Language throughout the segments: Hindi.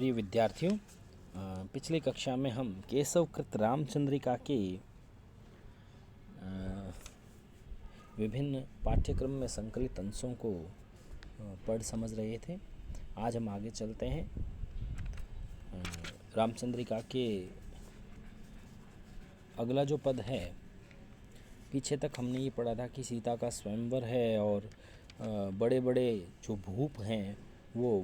प्रिय विद्यार्थियों, पिछली कक्षा में हम केशवकृत रामचंद्रिका के विभिन्न पाठ्यक्रम में संकलित अंशों को पढ़ समझ रहे थे। आज हम आगे चलते हैं। रामचंद्रिका के अगला जो पद है, पीछे तक हमने ये पढ़ा था कि सीता का स्वयंवर है और बड़े बड़े जो भूप हैं वो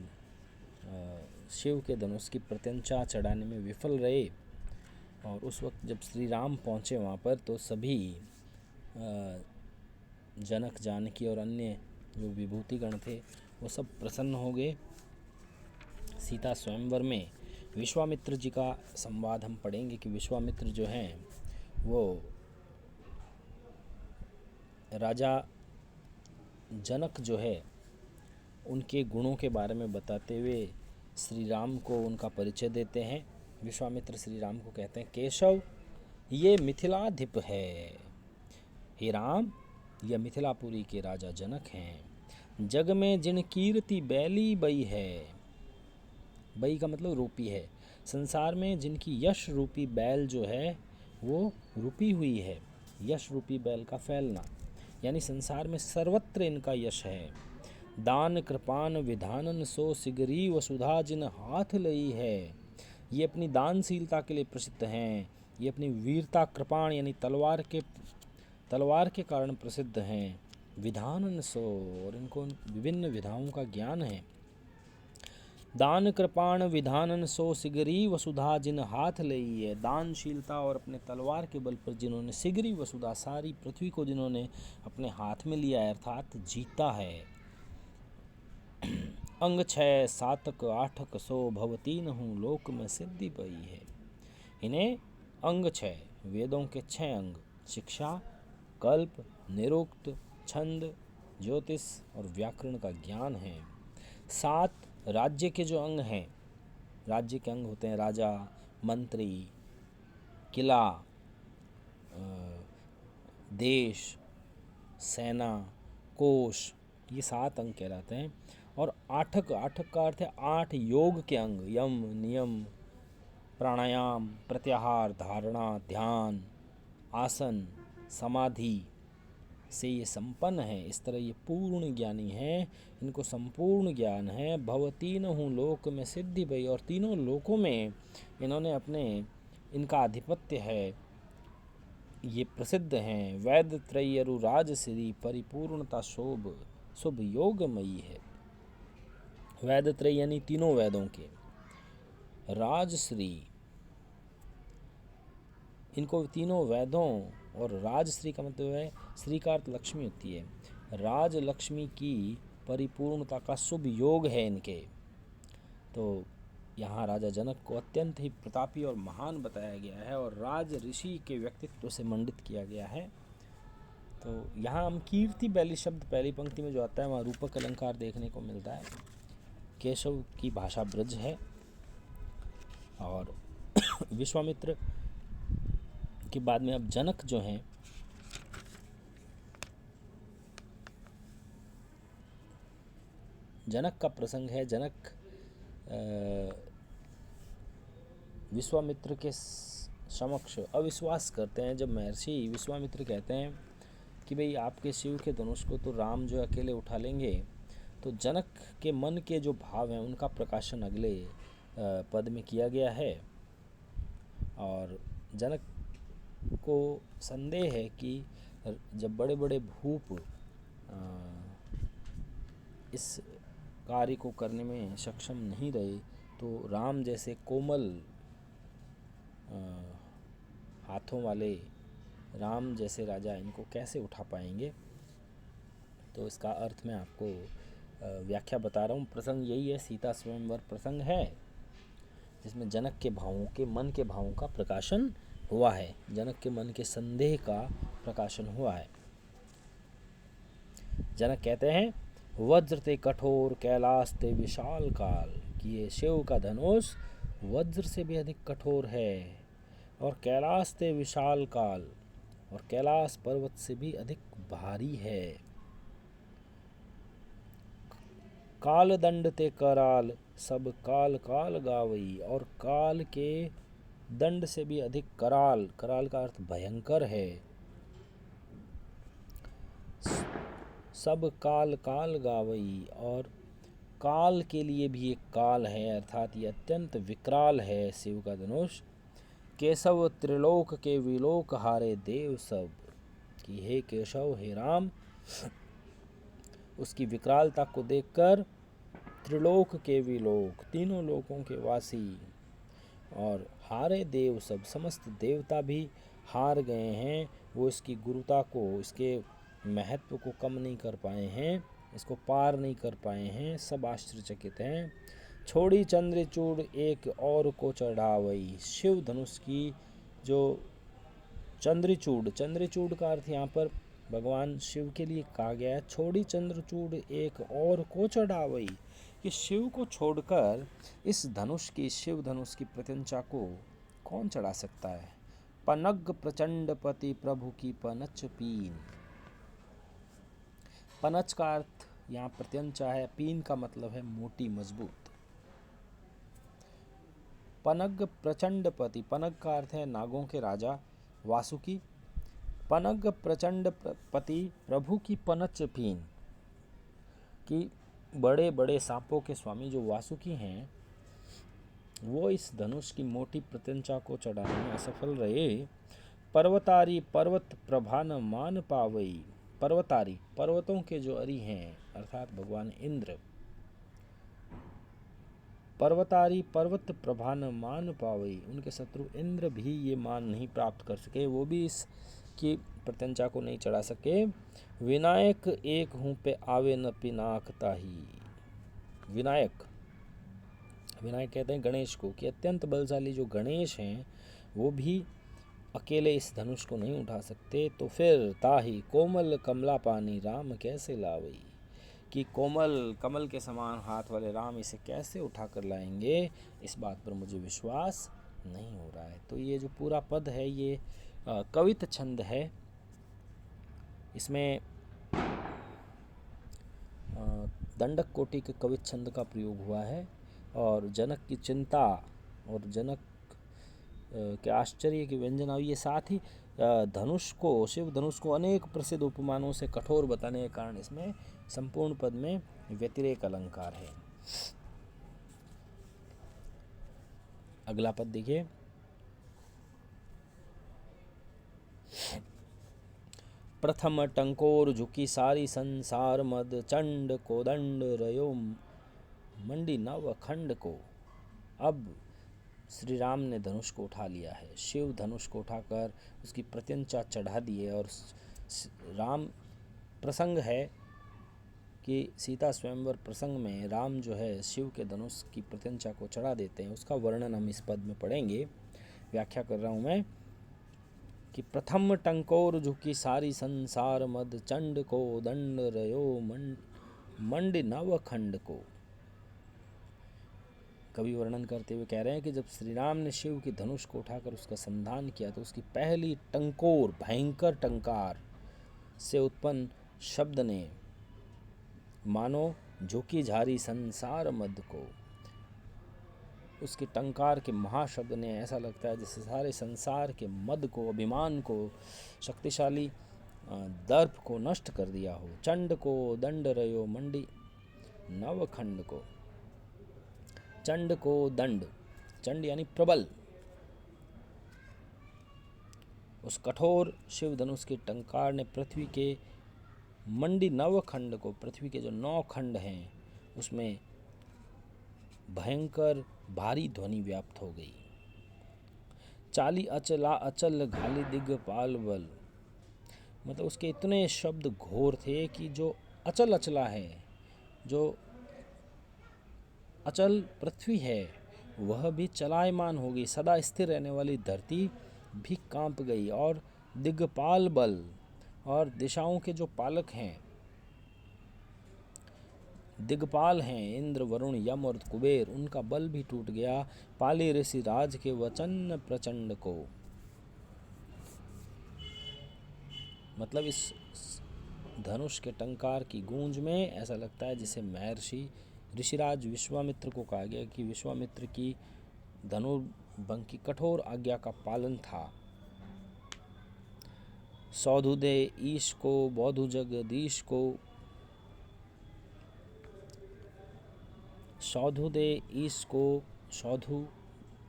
शिव के धनुष की प्रत्यंचा चढ़ाने में विफल रहे। और उस वक्त जब श्री राम पहुँचे वहाँ पर तो सभी जनक जानकी और अन्य जो विभूतिगण थे वो सब प्रसन्न हो गए। सीता स्वयंवर में विश्वामित्र जी का संवाद हम पढ़ेंगे कि विश्वामित्र जो हैं वो राजा जनक जो है उनके गुणों के बारे में बताते हुए श्री राम को उनका परिचय देते हैं। विश्वामित्र श्री राम को कहते हैं, केशव ये मिथिलाधिप है। हे राम, यह मिथिलापुरी के राजा जनक हैं। जग में जिन कीर्ति बैली बई है, बई का मतलब रूपी है। संसार में जिनकी यश रूपी बैल जो है वो रूपी हुई है। यश रूपी बैल का फैलना, यानी संसार में सर्वत्र इनका यश है। दान कृपान विधानन सो सिगरी वसुधा जिन हाथ लई है। ये अपनी दानशीलता के लिए प्रसिद्ध हैं। ये अपनी वीरता कृपाण यानी तलवार के कारण प्रसिद्ध हैं। विधानन सो, और इनको विभिन्न विधाओं का ज्ञान है। दान कृपाण विधानन सो सिगरी वसुधा जिन हाथ लई है। दानशीलता और अपने तलवार के बल पर जिन्होंने सिगरी वसुधा सारी पृथ्वी को जिन्होंने अपने हाथ में लिया है, अर्थात जीता है। अंग 6 सातक आठक सो भवतीन हूँ लोक में सिद्धि पई है। इन्हें अंग 6 वेदों के 6 अंग शिक्षा, कल्प, निरुक्त, छंद, ज्योतिष और व्याकरण का ज्ञान है। 7 राज्य के जो अंग हैं, राज्य के अंग होते हैं राजा, मंत्री, किला, देश, सेना, कोश, ये 7 अंग कहलाते हैं। और आठक का अर्थ है 8 योग के अंग, यम, नियम, प्राणायाम, प्रत्याहार, धारणा, ध्यान, आसन, समाधि से ये संपन्न है। इस तरह ये पूर्ण ज्ञानी हैं, इनको संपूर्ण ज्ञान है। भवतीनहु लोक में सिद्धि भई, और तीनों लोकों में इन्होंने इनका आधिपत्य है, ये प्रसिद्ध हैं। वैद त्रयरु राजश्री परिपूर्णता शोभ शुभ योगमयी है। वैद त्रय यानी तीनों वेदों के, राजश्री, इनको तीनों वेदों, और राजश्री का मतलब है श्री का अर्थ लक्ष्मी होती है, राज लक्ष्मी की परिपूर्णता का शुभ योग है इनके। तो यहाँ राजा जनक को अत्यंत ही प्रतापी और महान बताया गया है और राज ऋषि के व्यक्तित्व से मंडित किया गया है। तो यहाँ हम कीर्ति बैली शब्द पहली पंक्ति में जो आता है वहाँ रूपक अलंकार देखने को मिलता है। केशव की भाषा ब्रज है और विश्वामित्र के बाद में अब जनक जो हैं, जनक का प्रसंग है। जनक विश्वामित्र के समक्ष अविश्वास करते हैं। जब महर्षि विश्वामित्र कहते हैं कि भाई आपके शिव के धनुष को तो राम जो अकेले उठा लेंगे, तो जनक के मन के जो भाव हैं उनका प्रकाशन अगले पद में किया गया है। और जनक को संदेह है कि जब बड़े बड़े भूप इस कार्य को करने में सक्षम नहीं रहे, तो राम जैसे कोमल हाथों वाले राम जैसे राजा इनको कैसे उठा पाएंगे। तो इसका अर्थ मैं आपको व्याख्या बता रहा हूँ। प्रसंग यही है, सीता स्वयंवर प्रसंग है जिसमें जनक के भावों के मन के भावों का प्रकाशन हुआ है, जनक के मन के संदेह का प्रकाशन हुआ है। जनक कहते हैं, वज्र ते कठोर कैलाश ते विशाल काल, कि ये शिव का धनुष वज्र से भी अधिक कठोर है और कैलाश ते विशाल काल, और कैलाश पर्वत से भी अधिक भारी है। काल दंड ते कराल सब काल काल गावई, और काल के दंड से भी अधिक कराल, कराल का अर्थ भयंकर है। सब काल काल गावई, और काल के लिए भी एक काल है, अर्थात ये अत्यंत विकराल है शिव का धनुष। केशव त्रिलोक के विलोक हारे देव सब, कि हे केशव हे राम, उसकी विकरालता को देखकर त्रिलोक के विलोक, तीनों लोकों के वासी, और हारे देव सब, समस्त देवता भी हार गए हैं। वो इसकी गुरुता को, इसके महत्व को कम नहीं कर पाए हैं, इसको पार नहीं कर पाए हैं, सब आश्चर्यचकित हैं। छोड़ी चंद्रचूड़ एक और को चढ़ावई, शिव धनुष की जो चंद्रचूड़, चंद्रचूड़ का अर्थ यहाँ पर भगवान शिव के लिए कहा गया है। छोड़ी चंद्रचूड़ एक और को चढ़ावई, कि शिव को छोड़कर इस धनुष की, शिव धनुष की प्रत्यंचा को कौन चढ़ा सकता है। पनग प्रचंड पति प्रभु की पनच पीन, पनच का अर्थ यहाँ प्रत्यंचा है, पीन का मतलब है मोटी मजबूत। पनग प्रचंड पति, पनग का अर्थ है नागों के राजा वासुकी। पनग प्रचंड पति प्रभु की पनच पीन, कि बड़े बड़े सांपों के स्वामी जो वासुकी हैं, वो इस धनुष की मोटी प्रत्यंचा को चढ़ाने में असफल रहे। पर्वतारी पर्वत प्रभान मान पावई, पर्वतारी, पर्वतों के जो अरी हैं अर्थात भगवान इंद्र, पर्वतारी पर्वत प्रभान मान पावई, उनके शत्रु इंद्र भी ये मान नहीं प्राप्त कर सके, वो भी इसकी प्रत्यंचा को नहीं चढ़ा सके। विनायक एक हूँ पे आवे न पिनाक ताही, विनायक, विनायक कहते हैं गणेश को, कि अत्यंत बलशाली जो गणेश हैं वो भी अकेले इस धनुष को नहीं उठा सकते। तो फिर ताही कोमल कमला पानी राम कैसे लावई, कि कोमल कमल के समान हाथ वाले राम इसे कैसे उठा कर लाएंगे, इस बात पर मुझे विश्वास नहीं हो रहा है। तो ये जो पूरा पद है ये कवित छंद है, इसमें दंडक कोटि के कवित छंद का प्रयोग हुआ है, और जनक की चिंता और जनक के आश्चर्य की व्यंजना हुई है। साथ ही धनुष को, शिव धनुष को अनेक प्रसिद्ध उपमानों से कठोर बताने के कारण इसमें संपूर्ण पद में व्यतिरेक अलंकार है। अगला पद देखिए, प्रथम टंकोर झुकी सारी संसार मद, चंड को दंड रयो मंडी नव खंड को। अब श्री राम ने धनुष को उठा लिया है, शिव धनुष को उठाकर उसकी प्रत्यंचा चढ़ा दी है। और राम प्रसंग है कि सीता स्वयंवर प्रसंग में राम जो है शिव के धनुष की प्रत्यंचा को चढ़ा देते हैं, उसका वर्णन हम इस पद में पढ़ेंगे। व्याख्या कर रहा हूँ मैं कि प्रथम टंकोर झुकी सारी संसार मद, चंड को दंड रयो मंड नव खंड को। कवि वर्णन करते हुए कह रहे हैं कि जब श्री राम ने शिव की धनुष को उठाकर उसका संधान किया तो उसकी पहली टंकोर, भयंकर टंकार से उत्पन्न शब्द ने मानो झुकी झारी संसार मद को, उसके टंकार के महाशब्द ने ऐसा लगता है जैसे सारे संसार के मद को, अभिमान को, शक्तिशाली दर्प को नष्ट कर दिया हो। चंड को दंड रयो मंडी नवखंड को, चंड को दंड, चंड यानी प्रबल, उस कठोर शिव धनुष के टंकार ने पृथ्वी के मंडी नवखंड को, पृथ्वी के जो 9 खंड हैं उसमें भयंकर भारी ध्वनि व्याप्त हो गई। चाली अचला अचल घाली दिग्पाल बल, मतलब उसके इतने शब्द घोर थे कि जो अचल अचला है, जो अचल पृथ्वी है वह भी चलायमान हो गई, सदा स्थिर रहने वाली धरती भी कांप गई। और दिग्पाल बल, और दिशाओं के जो पालक हैं, दिग्पाल हैं इंद्र वरुण यम और कुबेर, उनका बल भी टूट गया। पाली ऋषि राज के वचन प्रचंड को, मतलब इस धनुष के टंकार की गूंज में ऐसा लगता है जैसे महर्षि ऋषिराज विश्वामित्र को कहा गया कि विश्वामित्र की धनुर्भंग की कठोर आज्ञा का पालन था। सौधु दे ईश को बौधु जगदीश को, सौधु दे ईश को, सौधु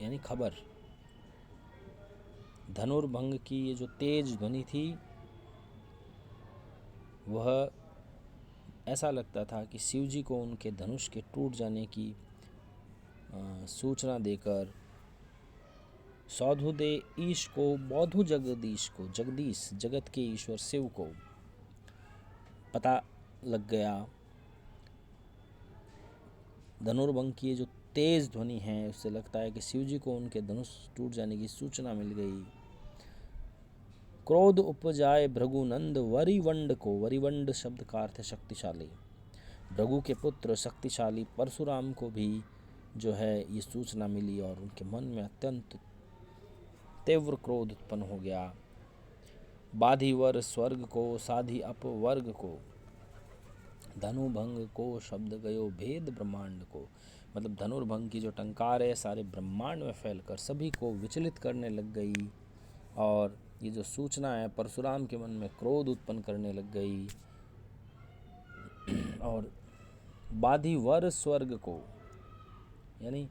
यानी खबर। धनुर्भंग की ये जो तेज ध्वनि थी वह ऐसा लगता था कि शिवजी को उनके धनुष के टूट जाने की सूचना देकर सौधु दे ईश को बौधु जगदीश को, जगदीश जगत के ईश्वर शिव को पता लग गया। धनुर्भंग की जो तेज ध्वनि है उससे लगता है कि शिवजी को उनके धनुष टूट जाने की सूचना मिल गई। क्रोध उपजाए भृगुनंद वरिवंड को, वरिवंड शब्द का अर्थ है शक्तिशाली। भृगु के पुत्र शक्तिशाली परशुराम को भी जो है ये सूचना मिली और उनके मन में अत्यंत तीव्र क्रोध उत्पन्न हो गया। बाधिवर स्वर्ग को साधि अपवर्ग को, धनुभंग को शब्द गयो भेद ब्रह्मांड को, मतलब धनुर्भंग की जो टंकार है सारे ब्रह्मांड में फैलकर सभी को विचलित करने लग गई और ये जो सूचना है परशुराम के मन में क्रोध उत्पन्न करने लग गई। और बाधिवर स्वर्ग को यानी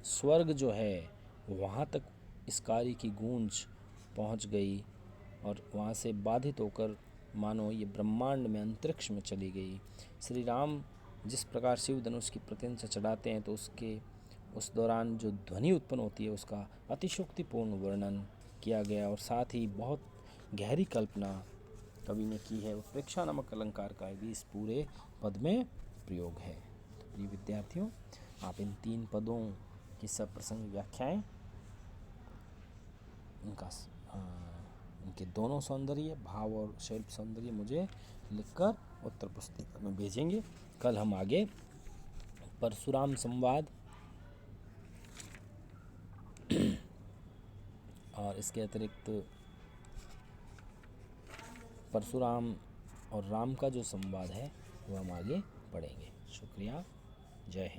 स्वर्ग जो है वहाँ तक इस कार्य की गूंज पहुँच गई और वहाँ से बाधित होकर मानो ये ब्रह्मांड में अंतरिक्ष में चली गई। श्री राम जिस प्रकार शिव धनुष की प्रत्यंचा चढ़ाते हैं तो उस दौरान जो ध्वनि उत्पन्न होती है उसका अतिशोक्तिपूर्ण वर्णन किया गया और साथ ही बहुत गहरी कल्पना कवि ने की है। उत्प्रेक्षा नामक अलंकार का भी इस पूरे पद में प्रयोग है। प्रिय विद्यार्थियों, आप इन 3 पदों की सब प्रसंग व्याख्याएं, उनके दोनों सौंदर्य भाव और शिल्प सौंदर्य मुझे लिखकर उत्तर पुस्तिका में भेजेंगे। कल हम आगे परशुराम संवाद और इसके अतिरिक्त परशुराम और राम का जो संवाद है वो हम आगे पढ़ेंगे। शुक्रिया, जय हिंद।